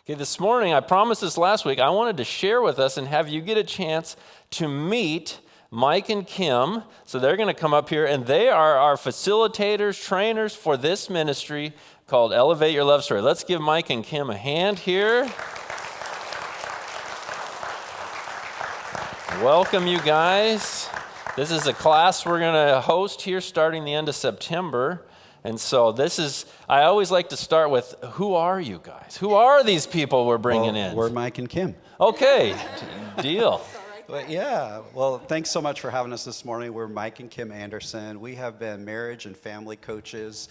Okay, this morning, I promised this last week, I wanted to share with us and have you get a chance to meet Mike and Kim. So they're going to come up here, and they are our facilitators, trainers for this ministry called Elevate Your Love Story. Let's give Mike and Kim a hand here. Welcome, you guys. This is a class we're going to host here starting the end of September. And so I always like to start with, who are you guys? Who are these people we're bringing in? We're Mike and Kim. Okay, deal. Well, thanks so much for having us this morning. We're Mike and Kim Anderson. We have been marriage and family coaches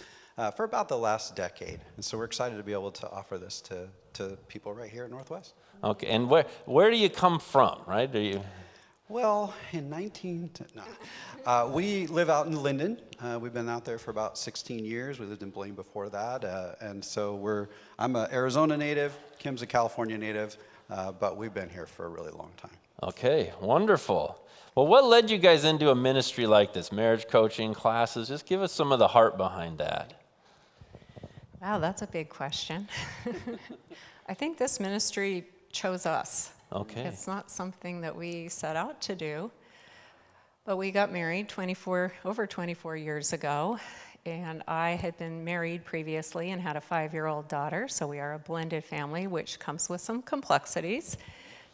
for about the last decade. And so we're excited to be able to offer this to people right here at Northwest. Okay, and where do you come from, right? Well, we live out in Linden. We've been out there for about 16 years. We lived in Blaine before that. And so I'm an Arizona native, Kim's a California native, but we've been here for a really long time. Okay, wonderful. Well, what led you guys into a ministry like this, marriage coaching classes? Just give us some of the heart behind that. Wow, that's a big question. I think this ministry chose us. Okay. It's not something that we set out to do, but we got married over 24 years ago, and I had been married previously and had a 5-year-old daughter, so we are a blended family, which comes with some complexities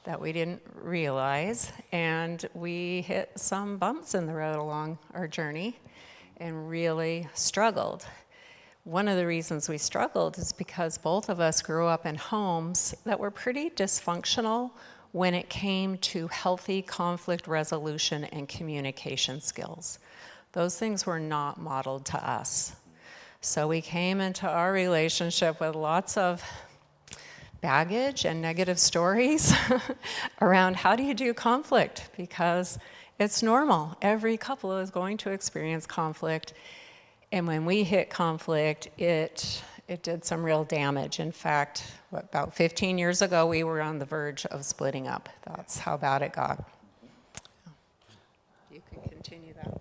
that we didn't realize, and we hit some bumps in the road along our journey and really struggled. One of the reasons we struggled is because both of us grew up in homes that were pretty dysfunctional when it came to healthy conflict resolution and communication skills. Those things were not modeled to us. So we came into our relationship with lots of baggage and negative stories around how do you do conflict, because it's normal. Every couple is going to experience conflict. And when we hit conflict, it did some real damage. In fact, about 15 years ago, we were on the verge of splitting up. That's how bad it got. You can continue that.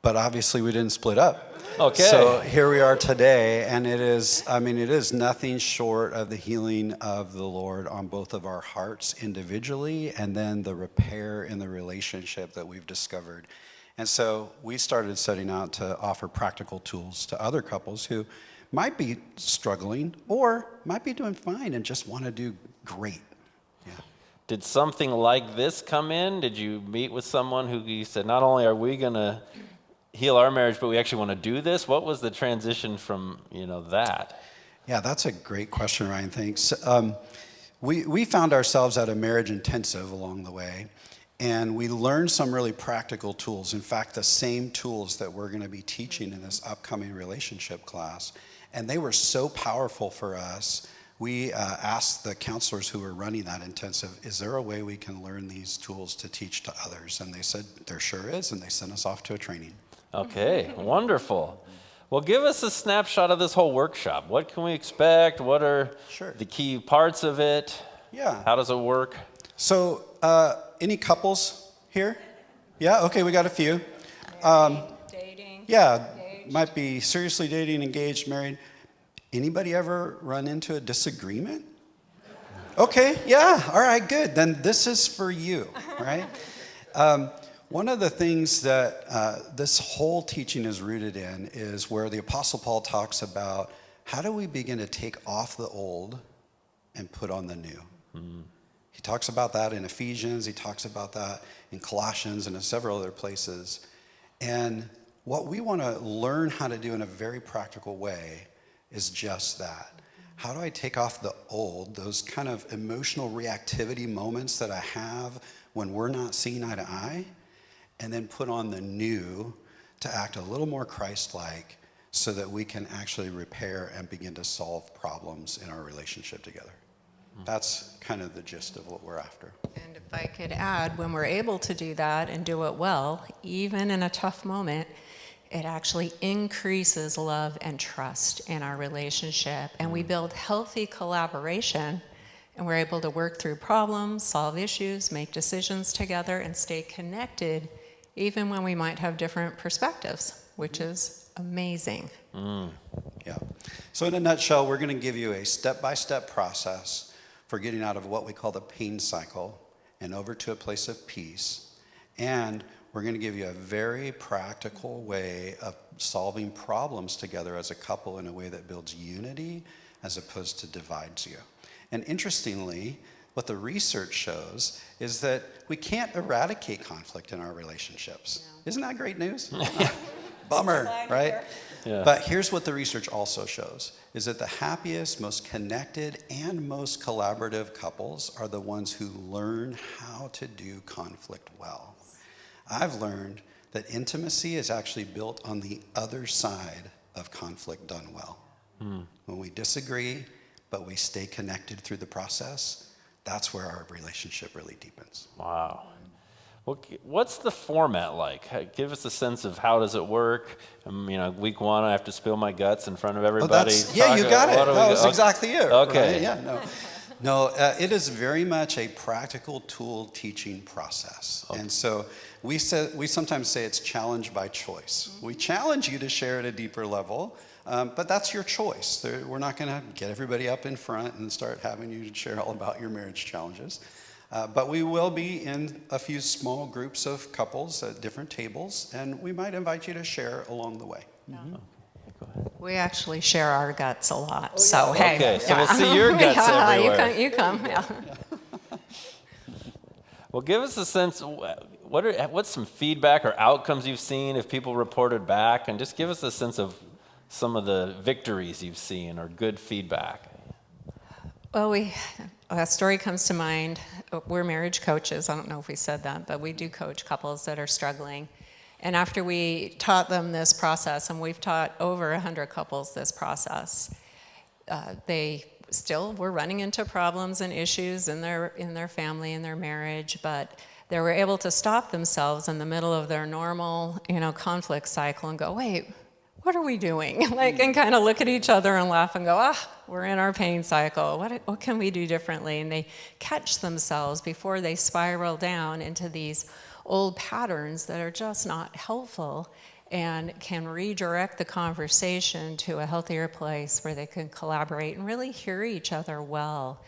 But obviously we didn't split up. Okay. So here we are today, and it is nothing short of the healing of the Lord on both of our hearts individually, and then the repair in the relationship that we've discovered. And so we started setting out to offer practical tools to other couples who might be struggling or might be doing fine and just want to do great. Yeah. Did something like this come in? Did you meet with someone who you said, not only are we going to heal our marriage, but we actually want to do this? What was the transition from, that? Yeah, that's a great question, Ryan. Thanks. We found ourselves at a marriage intensive along the way. And we learned some really practical tools. In fact, the same tools that we're going to be teaching in this upcoming relationship class. And they were so powerful for us. We asked the counselors who were running that intensive, is there a way we can learn these tools to teach to others? And they said, there sure is. And they sent us off to a training. Okay, wonderful. Well, give us a snapshot of this whole workshop. What can we expect? What are the key parts of it? Yeah. How does it work? So, any couples here? Yeah, okay, we got a few. Dating. Yeah, might be seriously dating, engaged, married. Anybody ever run into a disagreement? Okay, yeah, all right, good. Then this is for you, right? One of the things that this whole teaching is rooted in is where the Apostle Paul talks about how do we begin to take off the old and put on the new. He talks about that in Ephesians, he talks about that in Colossians and in several other places. And what we want to learn how to do in a very practical way is just that. How do I take off the old, those kind of emotional reactivity moments that I have when we're not seeing eye to eye, and then put on the new to act a little more Christ-like so that we can actually repair and begin to solve problems in our relationship together. That's kind of the gist of what we're after. And if I could add, when we're able to do that and do it well, even in a tough moment, it actually increases love and trust in our relationship. And we build healthy collaboration, and we're able to work through problems, solve issues, make decisions together, and stay connected, even when we might have different perspectives, which is amazing. Yeah. So in a nutshell, we're going to give you a step-by-step process for getting out of what we call the pain cycle and over to a place of peace. And we're going to give you a very practical way of solving problems together as a couple in a way that builds unity as opposed to divides you. And interestingly, what the research shows is that we can't eradicate conflict in our relationships. Yeah. Isn't that great news? Bummer, right? Yeah. But here's what the research also shows, is that the happiest, most connected, and most collaborative couples are the ones who learn how to do conflict well. I've learned that intimacy is actually built on the other side of conflict done well. When we disagree, but we stay connected through the process, that's where our relationship really deepens. Wow. Well, what's the format like? Give us a sense of how does it work. Week one, I have to spill my guts in front of everybody. Yeah, you got it. That was okay. exactly it. Okay. Right? Yeah, no, it is very much a practical tool teaching process. Okay. And so we sometimes say it's challenge by choice. We challenge you to share at a deeper level, but that's your choice. We're not going to get everybody up in front and start having you share all about your marriage challenges. But we will be in a few small groups of couples at different tables, and we might invite you to share along the way. Mm-hmm. We actually share our guts a lot, so hey. Okay, so we'll see your guts everywhere. You come, yeah. Well, give us a sense, what's some feedback or outcomes you've seen if people reported back, and just give us a sense of some of the victories you've seen or good feedback. Well, a story comes to mind. We're marriage coaches. I don't know if we said that, but we do coach couples that are struggling. And after we taught them this process, and we've taught over 100 couples this process, they still were running into problems and issues in their family and their marriage, but they were able to stop themselves in the middle of their normal, conflict cycle and go, wait, what are we doing? And kind of look at each other and laugh and go, we're in our pain cycle. What can we do differently? And they catch themselves before they spiral down into these old patterns that are just not helpful, and can redirect the conversation to a healthier place where they can collaborate and really hear each other well,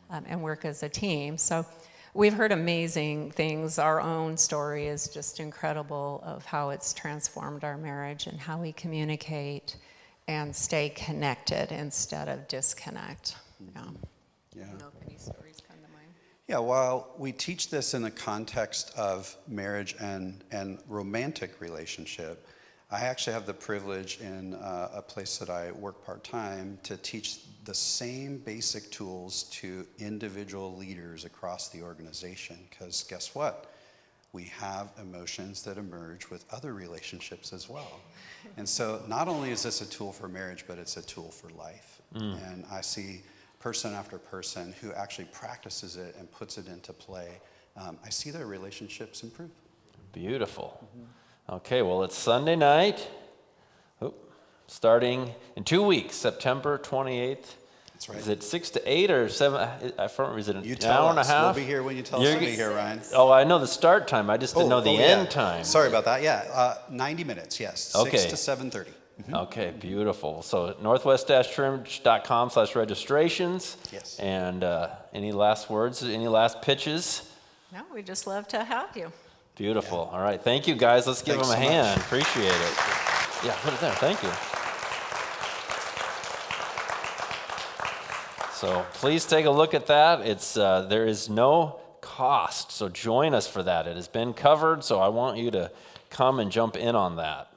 and work as a team. So we've heard amazing things. Our own story is just incredible of how it's transformed our marriage and how we communicate and stay connected instead of disconnect. Yeah. Yeah. I don't know if any stories come to mind. Yeah, while we teach this in the context of marriage and romantic relationship, I actually have the privilege in a place that I work part-time to teach the same basic tools to individual leaders across the organization. Because guess what? We have emotions that emerge with other relationships as well. And so not only is this a tool for marriage, but it's a tool for life. And I see person after person who actually practices it and puts it into play, I see their relationships improve. Beautiful. Okay, well, it's Sunday night, starting in 2 weeks, September 28th. That's right. Is it 6 to 8 or 7? I don't remember. Is it an hour and a half? We'll be here when you tell us to be here, Ryan. Oh, I know the start time. I just didn't know the end time. Sorry about that. Yeah, 90 minutes, yes. Okay. 6 to 7:30. Okay, beautiful. So northwest-church.com/registrations. Yes. And any last words, any last pitches? No, we'd just love to have you. Beautiful. Yeah. All right. Thank you, guys. Let's give them a hand. Appreciate it. Yeah, put it there. Thank you. So please take a look at that. There is no cost, so join us for that. It has been covered, so I want you to come and jump in on that.